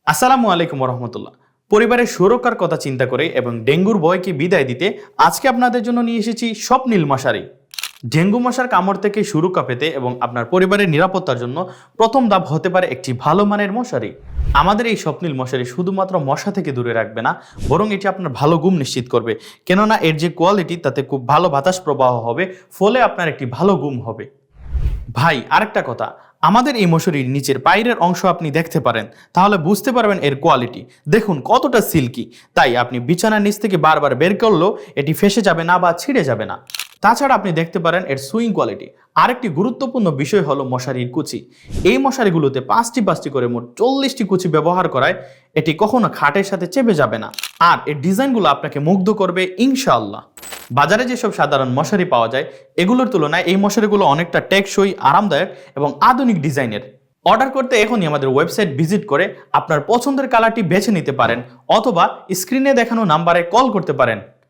আসসালামু আলাইকুম রহমতুল্লাহ। পরিবারের সুরক্ষার কথা চিন্তা করে এবং ডেঙ্গুর ভয়কে বিদায় দিতে আজকে আপনাদের জন্য নিয়ে এসেছি স্বপ্নীল মশারি। ডেঙ্গু মশার কামড় থেকে সুরক্ষা পেতে এবং আপনার পরিবারের নিরাপত্তার জন্য প্রথম ধাপ হতে পারে একটি ভালো মানের মশারি। আমাদের এই স্বপ্নীল মশারি শুধুমাত্র মশা থেকে দূরে রাখবে না, বরং এটি আপনার ভালো ঘুম নিশ্চিত করবে। কেননা এর যে কোয়ালিটি, তাতে খুব ভালো বাতাস প্রবাহ হবে, ফলে আপনার একটি ভালো ঘুম হবে। ভাই, আরেকটা কথা, আমাদের এই মশারির নিচের বাইরের অংশ আপনি দেখতে পারেন, তাহলে বুঝতে পারবেন এর কোয়ালিটি। দেখুন কতটা সিল্কি, তাই আপনি বিছানার নিচ থেকে বারবার বের করলেও এটি ফেসে যাবে না বা ছিঁড়ে যাবে না। তাছাড়া আপনি দেখতে পারেন এর সুইং কোয়ালিটি। আরেকটি গুরুত্বপূর্ণ বিষয় হলো মশারির কুচি। এই মশারিগুলোতে পাঁচটি করে মোট 40টি কুচি ব্যবহার করায় এটি কখনো খাটের সাথে চেপে যাবে না, আর এর ডিজাইনগুলো আপনাকে মুগ্ধ করবে ইনশাআল্লাহ। বাজারে যেসব সাধারণ মশারি পাওয়া যায়, এগুলোর তুলনায় এই মশারিগুলো অনেকটা টেকসই, আরামদায়ক এবং আধুনিক ডিজাইনের। অর্ডার করতে এখনই আমাদের ওয়েবসাইট ভিজিট করে আপনার পছন্দের কালারটি বেছে নিতে পারেন, অথবা স্ক্রিনে দেখানো নাম্বারে কল করতে পারেন।